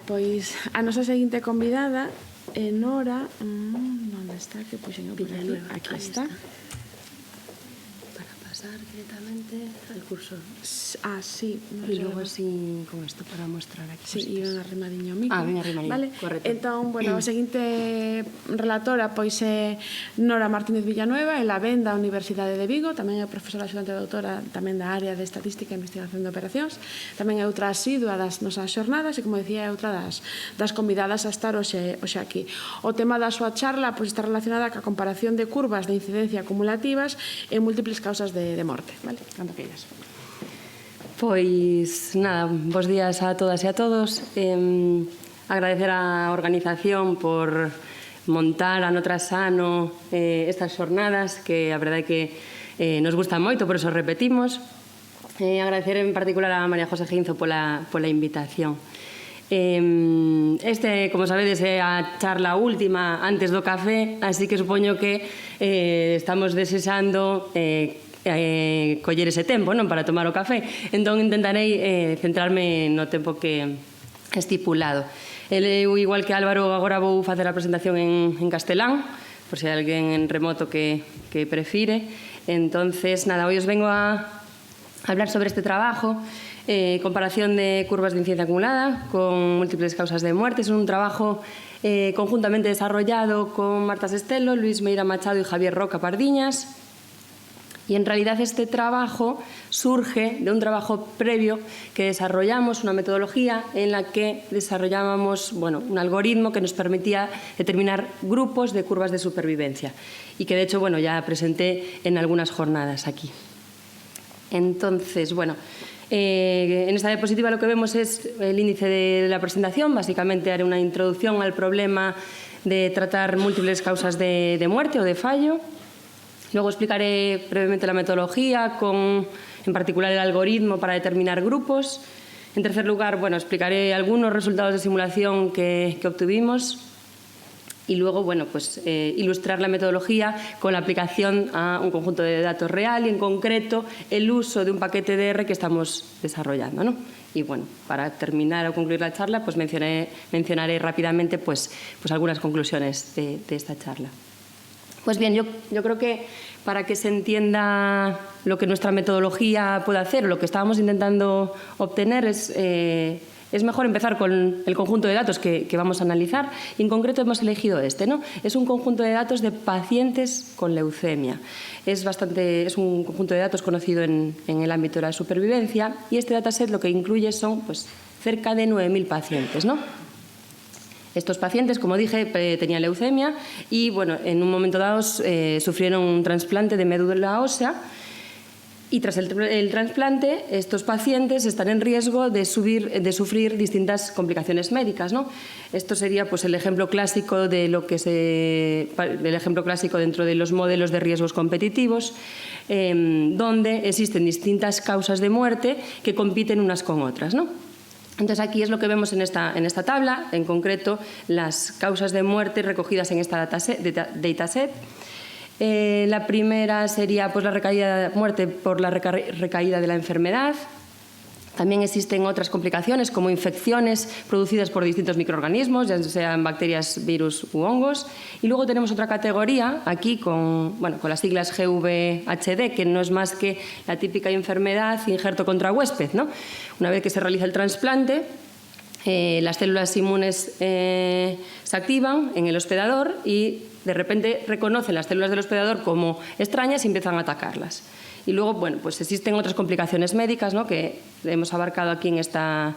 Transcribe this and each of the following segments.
pois a nosa seguinte convidada é Nora... Onde está? Que puxen por aquí? Aquí está. Para pasar directamente al curso. Ah, sí. E logo así con isto para mostrar aquí. Sí, e ven arrimadiño o micro. Ah, ven arrimadiño, vale. correcto. Entón, bueno, a seguinte relatora pois é Nora Martínez Villanueva, ela ven da Universidade de Vigo, tamén é profesora axudante doutora tamén da área de Estatística e Investigación de Operacións, tamén é outra asidua das nosas xornadas e, como decía, é outra das convidadas a estar hoxe aquí. O tema da súa charla pois está relacionada ca comparación de curvas de incidencia acumulativas en múltiples causas de morte. Vale? Cando queiras. Pois, nada, bos días a todas e a todos. Agradecer á organización por montar ano tras ano estas xornadas, que a verdade é que nos gusta moito, por eso repetimos. Agradecer en particular a María José Ginzo pola invitación. Este, como sabedes, é a charla última antes do café, así que supoño que estamos desexando coller ese tempo, non, para tomar o café. Entón intentarei centrarme no tempo que estipulado. Eu, igual que Álvaro, agora vou facer a presentación en castelán, por se hai alguén en remoto que prefire. Entonces, nada, hoy os vengo a hablar sobre este trabajo, comparación de curvas de incidencia acumulada con múltiples causas de muerte. Es un trabajo conjuntamente desarrollado con Marta Sestelo, Luis Meira Machado y Javier Roca Pardiñas. Y en realidad este trabajo surge de un trabajo previo que desarrollamos, una metodología en la que desarrollábamos un algoritmo que nos permitía determinar grupos de curvas de supervivencia y que de hecho ya presenté en algunas jornadas aquí. Entonces, en esta diapositiva lo que vemos es el índice de la presentación. Básicamente haré una introducción al problema de tratar múltiples causas de muerte o de fallo. Luego explicaré brevemente la metodología, en particular el algoritmo para determinar grupos. En tercer lugar, explicaré algunos resultados de simulación que obtuvimos. Y luego, ilustrar la metodología con la aplicación a un conjunto de datos real y, en concreto, el uso de un paquete de R que estamos desarrollando, ¿no? Y, para terminar o concluir la charla, mencionaré rápidamente algunas conclusiones de esta charla. Pues bien, yo creo que para que se entienda lo que nuestra metodología puede hacer, o lo que estábamos intentando obtener, es mejor empezar con el conjunto de datos que vamos a analizar. Y en concreto hemos elegido este, ¿no? Es un conjunto de datos de pacientes con leucemia. Es un conjunto de datos conocido en el ámbito de la supervivencia, y este dataset lo que incluye son cerca de 9.000 pacientes, ¿no? Estos pacientes, como dije, tenían leucemia y, en un momento dado sufrieron un trasplante de médula ósea, y tras el trasplante estos pacientes están en riesgo de sufrir distintas complicaciones médicas, ¿no? Esto sería el ejemplo clásico del ejemplo clásico dentro de los modelos de riesgos competitivos, donde existen distintas causas de muerte que compiten unas con otras, ¿no? Entonces, aquí es lo que vemos en esta tabla, en concreto las causas de muerte recogidas en esta dataset. La primera sería la muerte por la recaída de la enfermedad. También existen otras complicaciones como infecciones producidas por distintos microorganismos, ya sean bacterias, virus u hongos. Y luego tenemos otra categoría aquí con las siglas GVHD, que no es más que la típica enfermedad injerto contra huésped, ¿no? Una vez que se realiza el trasplante, las células inmunes se activan en el hospedador y de repente reconocen las células del hospedador como extrañas y empiezan a atacarlas. Y luego, existen otras complicaciones médicas, ¿no?, que hemos abarcado aquí en esta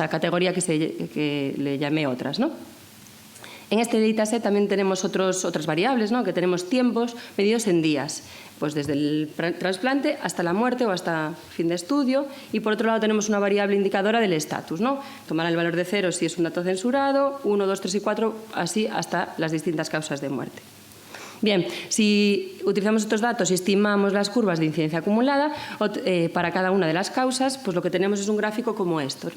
categoría que le llamé otras, ¿no? En este dataset también tenemos otras variables, ¿no?, que tenemos tiempos medidos en días, desde el trasplante hasta la muerte o hasta fin de estudio. Y por otro lado tenemos una variable indicadora del estatus, ¿no? Tomar el valor de 0 si es un dato censurado, 1, 2, 3 y 4, así hasta las distintas causas de muerte. Bien, si utilizamos estos datos y estimamos las curvas de incidencia acumulada para cada una de las causas, lo que tenemos es un gráfico como esto.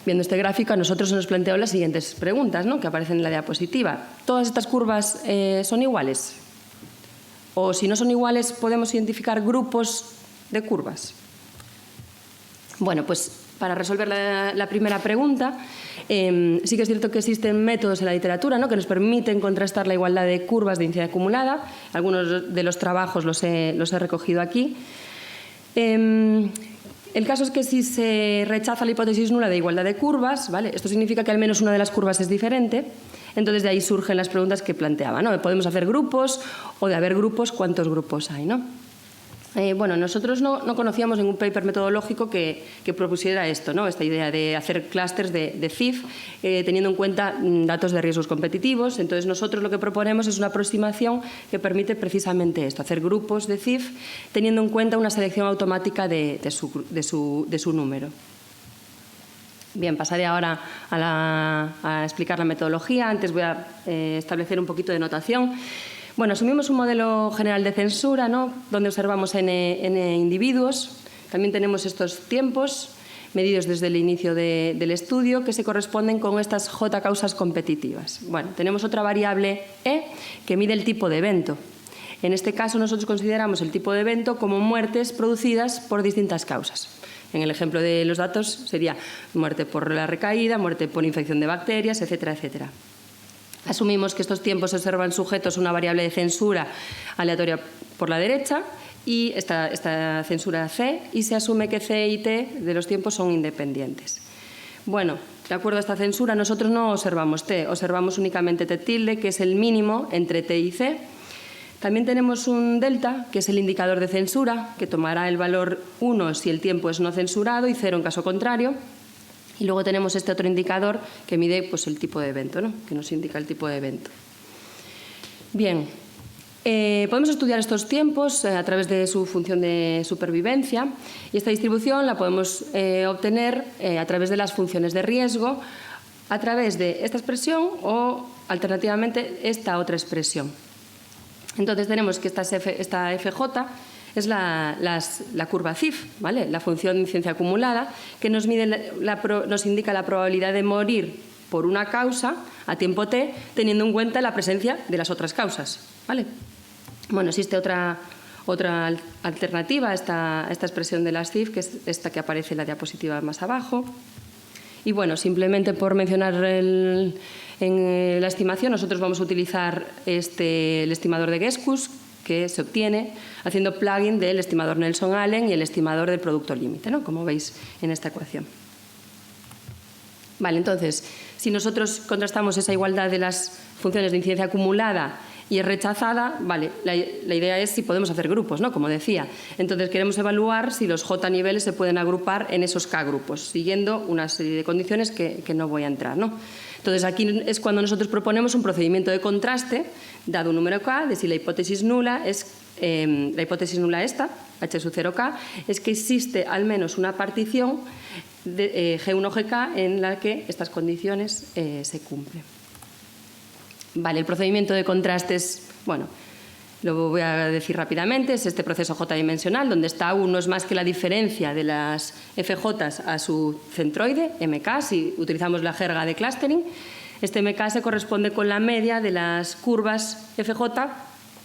Viendo este gráfico, a nosotros se nos plantean las siguientes preguntas, ¿no?, que aparecen en la diapositiva. ¿Todas estas curvas son iguales? O si no son iguales, ¿podemos identificar grupos de curvas? Para resolver la primera pregunta, sí que es cierto que existen métodos en la literatura, ¿no?, que nos permiten contrastar la igualdad de curvas de incidencia acumulada. Algunos de los trabajos los he recogido aquí. El caso es que si se rechaza la hipótesis nula de igualdad de curvas, ¿vale?, esto significa que al menos una de las curvas es diferente. Entonces de ahí surgen las preguntas que planteaba, ¿no? ¿Podemos hacer grupos? O de haber grupos, ¿cuántos grupos hay, no? Bueno, nosotros no conocíamos ningún paper metodológico que propusiera esto, ¿no?, esta idea de hacer clústeres de CIF teniendo en cuenta datos de riesgos competitivos. Entonces nosotros lo que proponemos es una aproximación que permite precisamente esto, hacer grupos de CIF teniendo en cuenta una selección automática de su número. Bien, pasaré ahora a explicar la metodología. Antes voy a establecer un poquito de notación. Bueno, asumimos un modelo general de censura, ¿no?, donde observamos N individuos. También tenemos estos tiempos medidos desde el inicio del estudio que se corresponden con estas J causas competitivas. Bueno, tenemos otra variable E que mide el tipo de evento. En este caso nosotros consideramos el tipo de evento como muertes producidas por distintas causas. En el ejemplo de los datos sería muerte por la recaída, muerte por infección de bacterias, etcétera, etcétera. Asumimos que estos tiempos se observan sujetos a una variable de censura aleatoria por la derecha y esta censura C, y se asume que C y T de los tiempos son independientes. Bueno, de acuerdo a esta censura, nosotros no observamos T, observamos únicamente T tilde, que es el mínimo entre T y C. También tenemos un delta, que es el indicador de censura, que tomará el valor 1 si el tiempo es no censurado y 0 en caso contrario. Y luego tenemos este otro indicador que mide, pues, el tipo de evento, ¿no?, que nos indica el tipo de evento. Bien, podemos estudiar estos tiempos a través de su función de supervivencia, y esta distribución la podemos obtener a través de las funciones de riesgo, a través de esta expresión o, alternativamente, esta otra expresión. Entonces tenemos que esta FJ es la curva CIF, ¿vale?, la función de incidencia acumulada, que nos indica la probabilidad de morir por una causa a tiempo t, teniendo en cuenta la presencia de las otras causas, ¿vale? Bueno, existe otra alternativa a esta expresión de las CIF, que es esta que aparece en la diapositiva más abajo. Y bueno, simplemente por mencionar en la estimación, nosotros vamos a utilizar el estimador de Geskus, que se obtiene haciendo plugin del estimador Nelson-Allen y el estimador del producto límite, ¿no?, como veis en esta ecuación. Vale, entonces, si nosotros contrastamos esa igualdad de las funciones de incidencia acumulada y es rechazada, vale, la idea es si podemos hacer grupos, ¿no?, como decía. Entonces queremos evaluar si los J niveles se pueden agrupar en esos K grupos, siguiendo una serie de condiciones que no voy a entrar, ¿no? Entonces aquí es cuando nosotros proponemos un procedimiento de contraste, dado un número K, de si la hipótesis nula es, esta, H sub 0K, es que existe al menos una partición de G1GK en la que estas condiciones se cumplen. Vale, el procedimiento de contraste es, bueno, lo voy a decir rápidamente, es este proceso J-dimensional, donde esta U no es más que la diferencia de las FJs a su centroide, MK, si utilizamos la jerga de clustering. Este MK se corresponde con la media de las curvas FJ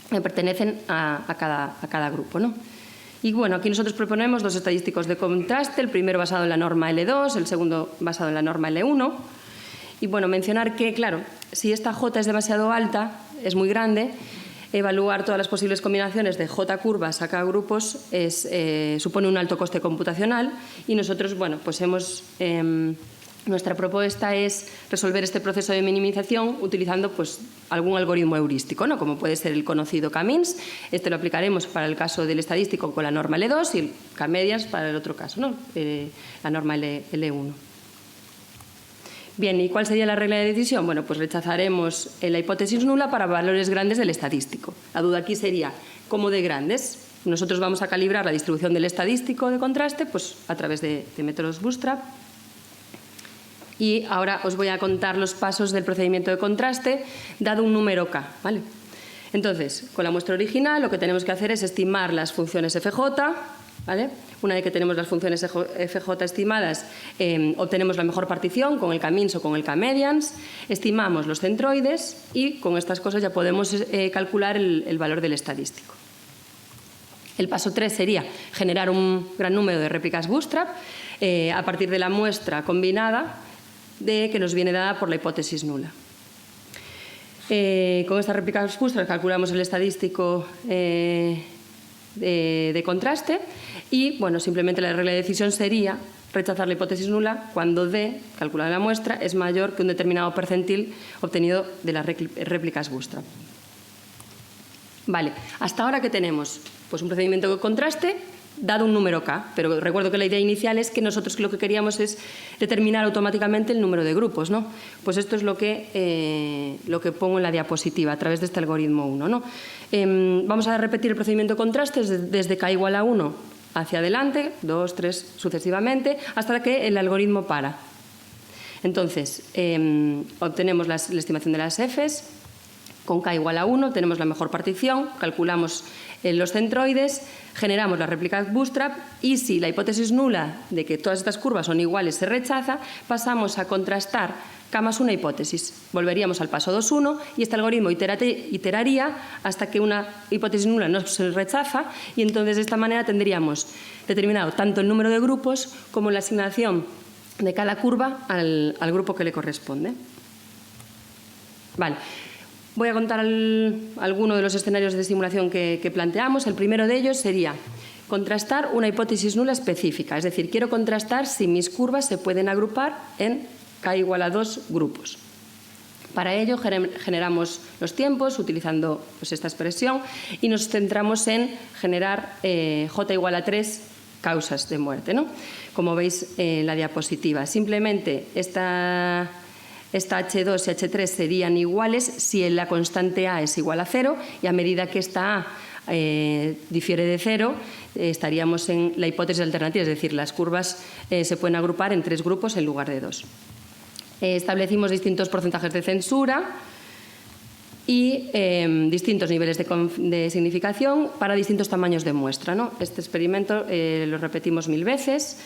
que pertenecen a cada grupo, ¿no? Y bueno, aquí nosotros proponemos dos estadísticos de contraste, el primero basado en la norma L2, el segundo basado en la norma L1. Y bueno, mencionar que, claro, si esta J es demasiado alta, es muy grande, evaluar todas las posibles combinaciones de J curvas a K grupos supone un alto coste computacional, y nosotros, bueno, pues nuestra propuesta es resolver este proceso de minimización utilizando, pues, algún algoritmo heurístico, ¿no?, como puede ser el conocido K-means. Este lo aplicaremos para el caso del estadístico con la norma L2 y el K-medians para el otro caso, ¿no?, la norma L1. Bien, ¿y cuál sería la regla de decisión? Bueno, pues rechazaremos la hipótesis nula para valores grandes del estadístico. La duda aquí sería, ¿cómo de grandes? Nosotros vamos a calibrar la distribución del estadístico de contraste, pues, a través de métodos Bootstrap. Y ahora os voy a contar los pasos del procedimiento de contraste dado un número K, ¿vale? Entonces, con la muestra original lo que tenemos que hacer es estimar las funciones FJ, ¿vale? Una vez que tenemos las funciones FJ estimadas, obtenemos la mejor partición con el K-means o con el K-medians, estimamos los centroides y con estas cosas ya podemos calcular el valor del estadístico. El paso 3 sería generar un gran número de réplicas Bootstrap a partir de la muestra combinada que nos viene dada por la hipótesis nula. Con estas réplicas Bootstrap calculamos el estadístico de contraste y, bueno, simplemente la regla de decisión sería rechazar la hipótesis nula cuando D, calculada en la muestra, es mayor que un determinado percentil obtenido de las réplicas Bootstrap. Vale, hasta ahora ¿qué tenemos? Pues un procedimiento de contraste dado un número K, pero recuerdo que la idea inicial es que nosotros lo que queríamos es determinar automáticamente el número de grupos, ¿no? Pues esto es lo que pongo en la diapositiva a través de este algoritmo 1, ¿no? Vamos a repetir el procedimiento de contraste desde K igual a 1 hacia adelante, 2, 3, sucesivamente, hasta que el algoritmo para. Entonces, obtenemos la estimación de las Fs. Con K igual a 1 tenemos la mejor partición, calculamos los centroides, generamos las réplicas Bootstrap y si la hipótesis nula de que todas estas curvas son iguales se rechaza, pasamos a contrastar K más una hipótesis. Volveríamos al paso 2.1 y este algoritmo iteraría hasta que una hipótesis nula no se rechaza y entonces de esta manera tendríamos determinado tanto el número de grupos como la asignación de cada curva al grupo que le corresponde. Vale. Voy a contar algunos de los escenarios de simulación que planteamos. El primero de ellos sería contrastar una hipótesis nula específica. Es decir, quiero contrastar si mis curvas se pueden agrupar en K igual a 2 grupos. Para ello generamos los tiempos utilizando pues, esta expresión y nos centramos en generar J igual a 3 causas de muerte, ¿no? Como veis en la diapositiva. Simplemente esta H2 y H3 serían iguales si la constante A es igual a 0 y a medida que esta A difiere de 0 estaríamos en la hipótesis alternativa, es decir, las curvas se pueden agrupar en 3 grupos en lugar de 2. Establecimos distintos porcentajes de censura y distintos niveles de significación para distintos tamaños de muestra, ¿no? Este experimento lo repetimos 1000 veces.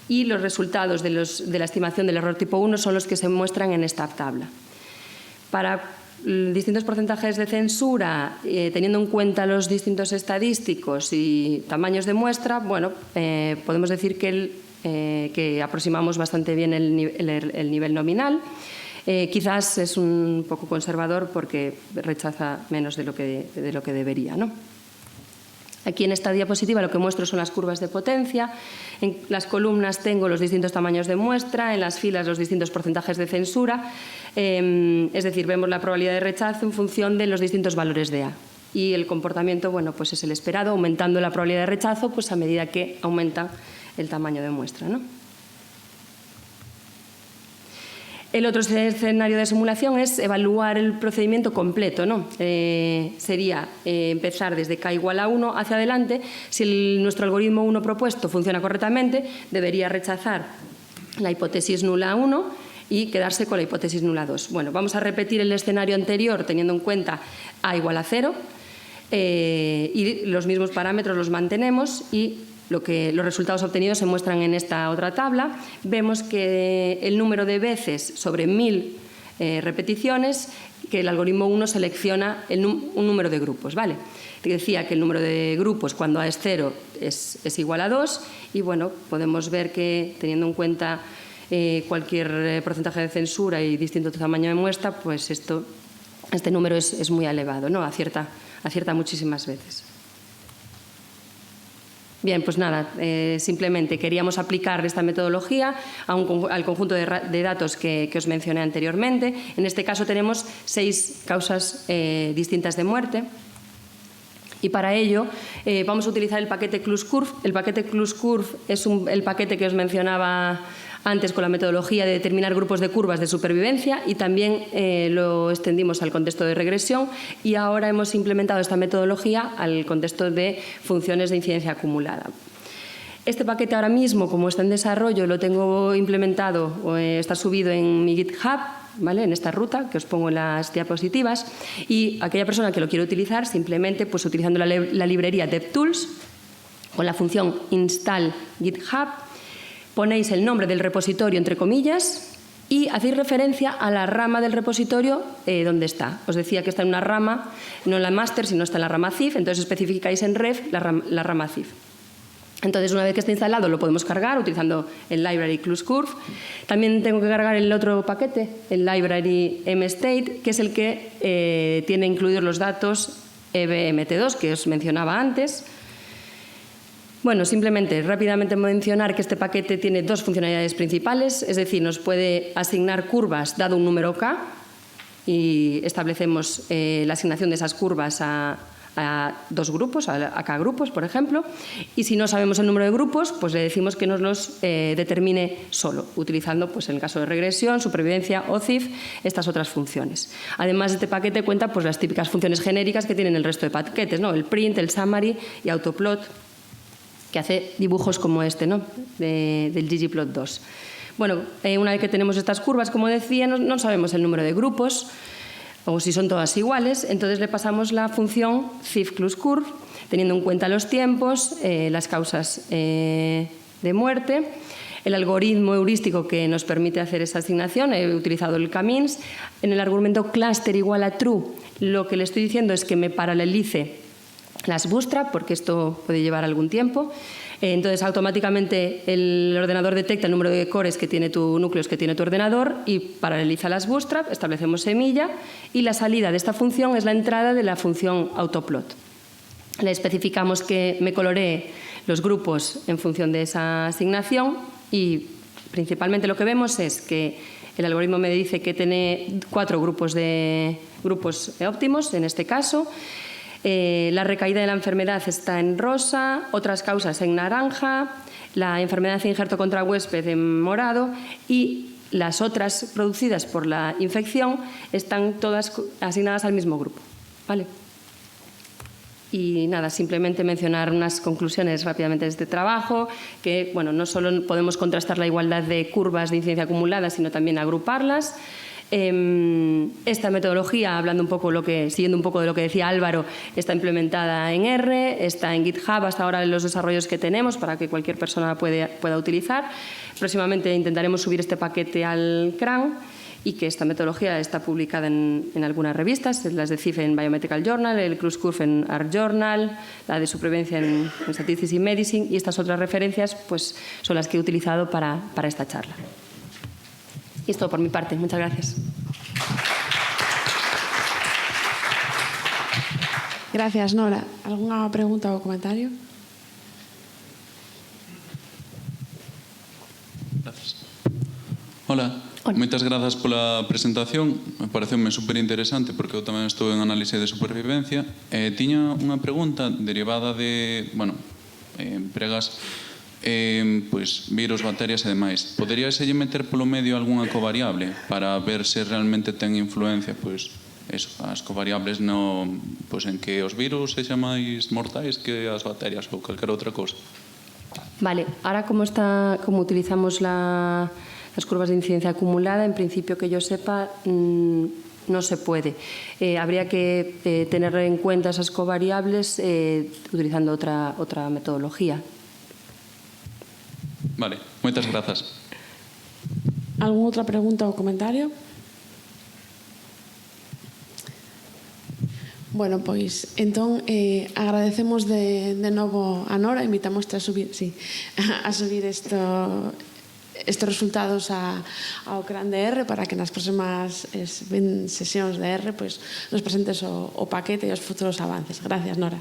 Y los resultados de la estimación del error tipo 1 son los que se muestran en esta tabla. Para distintos porcentajes de censura, teniendo en cuenta los distintos estadísticos y tamaños de muestra, bueno, podemos decir que aproximamos bastante bien el nivel nominal. Quizás es un poco conservador porque rechaza menos de lo que debería, ¿no? Aquí en esta diapositiva lo que muestro son las curvas de potencia. En las columnas tengo los distintos tamaños de muestra, en las filas los distintos porcentajes de censura. Es decir, vemos la probabilidad de rechazo en función de los distintos valores de A. Y el comportamiento, bueno, pues es el esperado, aumentando la probabilidad de rechazo pues a medida que aumenta el tamaño de muestra, ¿no? El otro escenario de simulación es evaluar el procedimiento completo, ¿no? Sería empezar desde K igual a 1 hacia adelante. Si nuestro algoritmo 1 propuesto funciona correctamente, debería rechazar la hipótesis nula 1 y quedarse con la hipótesis nula 2. Bueno, vamos a repetir el escenario anterior teniendo en cuenta A igual a 0 y los mismos parámetros los mantenemos y los resultados obtenidos se muestran en esta otra tabla. Vemos que el número de veces sobre 1000 repeticiones que el algoritmo 1 selecciona un número de grupos, ¿vale? Te decía que el número de grupos cuando A es 0 es igual a 2 y bueno, podemos ver que teniendo en cuenta cualquier porcentaje de censura y distinto tamaño de muestra, pues este número es muy elevado, ¿no? Acierta muchísimas veces. Bien, pues nada, simplemente queríamos aplicar esta metodología al conjunto de datos que os mencioné anteriormente. En este caso tenemos 6 causas distintas de muerte. Y para ello vamos a utilizar el paquete CluseCurve. El paquete CluseCurve es el paquete que os mencionaba antes con la metodología de determinar grupos de curvas de supervivencia y también lo extendimos al contexto de regresión y ahora hemos implementado esta metodología al contexto de funciones de incidencia acumulada. Este paquete ahora mismo, como está en desarrollo, lo tengo implementado, está subido en mi GitHub, ¿vale? En esta ruta que os pongo en las diapositivas y aquella persona que lo quiere utilizar simplemente pues utilizando la librería DevTools con la función install GitHub ponéis el nombre del repositorio entre comillas y hacéis referencia a la rama del repositorio donde está. Os decía que está en una rama, no en la master, sino está en la rama CIF, entonces especificáis en ref la rama CIF. Entonces, una vez que está instalado, lo podemos cargar utilizando el library ClusCurve. También tengo que cargar el otro paquete, el library mstate, que es el que tiene incluidos los datos ebmt2 que os mencionaba antes. Bueno, simplemente rápidamente mencionar que este paquete tiene dos funcionalidades principales, es decir, nos puede asignar curvas dado un número k y establecemos la asignación de esas curvas a dos grupos, a k grupos, por ejemplo, y si no sabemos el número de grupos, pues le decimos que nos los determine solo, utilizando, pues, en el caso de regresión, supervivencia o CIF, estas otras funciones. Además, este paquete cuenta pues las típicas funciones genéricas que tienen el resto de paquetes, ¿no? El print, el summary y autoplot, que hace dibujos como este, ¿no? Del ggplot2. Bueno, una vez que tenemos estas curvas, como decía, no sabemos el número de grupos o si son todas iguales, entonces le pasamos la función CIF+curve, teniendo en cuenta los tiempos, las causas de muerte, el algoritmo heurístico que nos permite hacer esa asignación. He utilizado el k-means. En el argumento cluster igual a true, lo que le estoy diciendo es que me paralelice las bootstrap, porque esto puede llevar algún tiempo. Entonces, automáticamente el ordenador detecta el número de cores que tiene tu núcleos que tiene tu ordenador y paraleliza las bootstrap, establecemos semilla y la salida de esta función es la entrada de la función autoplot. Le especificamos que me coloree los grupos en función de esa asignación y principalmente lo que vemos es que el algoritmo me dice que tiene 4 grupos óptimos, en este caso. La recaída de la enfermedad está en rosa, otras causas en naranja, la enfermedad de injerto contra huésped en morado y las otras producidas por la infección están todas asignadas al mismo grupo. ¿Vale? Y nada, simplemente mencionar unas conclusiones rápidamente de este trabajo, que bueno, no solo podemos contrastar la igualdad de curvas de incidencia acumulada, sino también agruparlas. Esta metodología, siguiendo un poco de lo que decía Álvaro, está implementada en R, está en GitHub hasta ahora en los desarrollos que tenemos para que cualquier persona pueda utilizar. Próximamente intentaremos subir este paquete al CRAN y que esta metodología está publicada en algunas revistas, las de CIF en Biomedical Journal, el ClusCurve en Art Journal, la de supervivencia en Statistics in Medicine, y estas otras referencias pues, son las que he utilizado para esta charla. Y es todo por mi parte. Muchas gracias. Gracias, Nora. ¿Alguna pregunta o comentario? Gracias. Hola. Moitas grazas pola presentación. Me pareceume super interesante porque eu tamén estou en análise de supervivencia. Tiña unha pregunta derivada de, empregas pois virus, bacterias e demais. Poderíaselle meter polo medio algunha covariable para ver se realmente ten influencia, pois, as covariables pois en que os virus sexan máis mortais que as bacterias ou calquera outra cousa? Vale, ahora como utilizamos las curvas de incidencia acumulada, en principio que yo sepa, no se puede. Habría que tener en cuenta esas covariables utilizando otra metodología. Vale, moitas grazas. ¿Alguna outra pregunta ou comentario? Bueno, pois, entón, agradecemos de novo a Nora, invitamos a subir estes resultados ao CRAN de R para que nas próximas sesións de R nos presentes o paquete e os futuros avances. Gracias, Nora.